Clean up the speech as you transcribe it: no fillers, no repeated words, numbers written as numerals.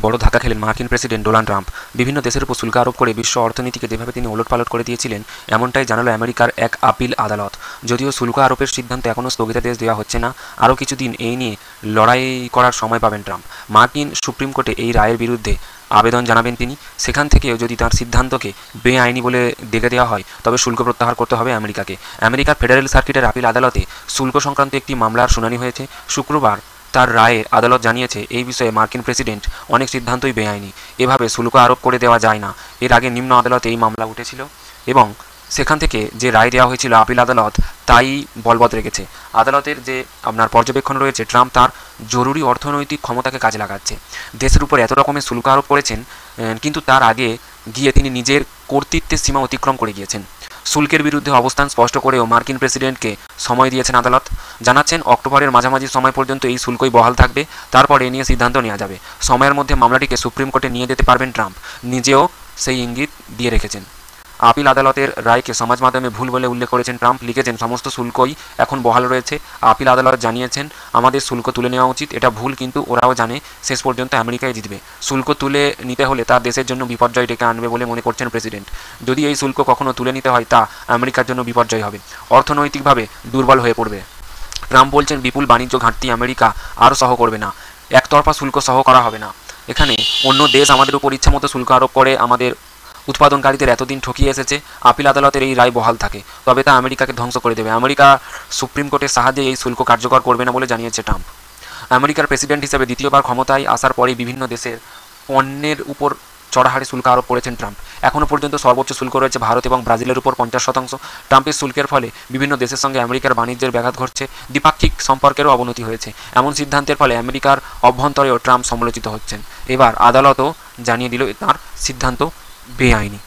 বড় ধাক্কা খেলেন মার্কিন প্রেসিডেন্ট ডোনাল্ড ট্রাম্প। বিভিন্ন দেশের উপর শুল্ক আরোপ করে বিশ্ব অর্থনীতিকে যেভাবে তিনি ওলটপালট করে দিয়েছিলেন, এমনটাই জানালো আমেরিকার এক আপিল আদালত। যদিও শুল্ক আরোপের সিদ্ধান্ত এখনও স্থগিতাদেশ দেওয়া হচ্ছে না, আরও কিছুদিন এই নিয়ে লড়াই করার সময় পাবেন ট্রাম্প। মার্কিন সুপ্রিম কোর্টে এই রায়ের বিরুদ্ধে আবেদন জানাবেন তিনি। সেখান থেকেও যদি তার সিদ্ধান্তকে বেআইনি বলে দেখে দেওয়া হয়, তবে শুল্ক প্রত্যাহার করতে হবে আমেরিকাকে। আমেরিকার ফেডারেল সার্কিটের আপিল আদালতে শুল্ক সংক্রান্ত একটি মামলার শুনানি হয়েছে শুক্রবার। তার রায়ে আদালত জানিয়েছে এই বিষয়ে মার্কিন প্রেসিডেন্ট অনেক সিদ্ধান্তই বেআইনি, এভাবে শুল্ক আরোপ করে দেওয়া যায় না। এর আগে নিম্ন আদালতে এই মামলা উঠেছিল এবং সেখান থেকে যে রায় দেওয়া হয়েছিল আপিল আদালত তাই বলবৎ রেখেছে। আদালতের যে আপনার পর্যবেক্ষণ রয়েছে, ট্রাম্প তার জরুরি অর্থনৈতিক ক্ষমতাকে কাজে লাগাচ্ছে। দেশের উপর এত রকমের শুল্ক আরোপ করেছেন, কিন্তু তার আগে গিয়ে তিনি নিজের কর্তৃত্বের সীমা অতিক্রম করে গিয়েছেন। শুল্কের বিরুদ্ধে অবস্থান স্পষ্ট করেও মার্কিন প্রেসিডেন্টকে সময় দিয়েছেন আদালত। জানাচ্ছেন অক্টোবরের মাঝামাঝি সময় পর্যন্ত এই শুল্কই বহাল থাকবে, তারপর এ নিয়ে সিদ্ধান্ত নেওয়া যাবে। সময়ের মধ্যে মামলাটিকে সুপ্রিম কোর্টে নিয়ে যেতে পারবেন ট্রাম্প, নিজেও সেই ইঙ্গিত দিয়ে রেখেছেন। আপিল আদালতের রায়কে সমাজ মাধ্যমে ভুল বলে উল্লেখ করেছেন ট্রাম্প। লিখেছেন, সমস্ত শুল্কই এখন বহাল রয়েছে। আপিল আদালত জানিয়েছেন আমাদের শুল্ক তুলে নেওয়া উচিত, এটা ভুল, কিন্তু ওরাও জানে শেষ পর্যন্ত আমেরিকায় জিতবে। শুল্ক তুলে নিতে হলে তা দেশের জন্য বিপর্যয় ডেকে আনবে বলে মনে করছেন প্রেসিডেন্ট। যদি এই শুল্ক কখনো তুলে নিতে হয়, তা আমেরিকার জন্য বিপর্যয় হবে, অর্থনৈতিকভাবে দুর্বল হয়ে পড়বে। ট্রাম্প বলছেন বিপুল বাণিজ্য ঘাটতি আমেরিকা আরও সহ করবে না, একতরফা শুল্ক সহ করা হবে না। এখানে অন্য দেশ আমাদের উপর ইচ্ছামতো শুল্ক আরোপ করে আমাদের উৎপাদনকারীদের এতদিন ঠকিয়ে এসেছে। আপিল আদালতের এই রায় বহাল থাকে, তবে তা আমেরিকাকে ধ্বংস করে দেবে। আমেরিকা সুপ্রিম কোর্টের সাহায্যে এই শুল্ক কার্যকর করবে না বলে জানিয়েছে ট্রাম্প। আমেরিকার প্রেসিডেন্ট হিসেবে দ্বিতীয়বার ক্ষমতায় আসার পরেই বিভিন্ন দেশের পণ্যের উপর চড়া হারে শুল্ক আরোপ করেছেন ট্রাম্প। এখনও পর্যন্ত সর্বোচ্চ শুল্ক রয়েছে ভারত এবং ব্রাজিলের উপর 50%। ট্রাম্পের শুল্কের ফলে বিভিন্ন দেশের সঙ্গে আমেরিকার বাণিজ্যের ব্যাঘাত ঘটছে, দ্বিপাক্ষিক সম্পর্কেরও অবনতি হয়েছে। এমন সিদ্ধান্তের ফলে আমেরিকার অভ্যন্তরেও ট্রাম্প সমালোচিত হচ্ছেন। এবার আদালতও জানিয়ে দিল তার সিদ্ধান্ত বেআইনি।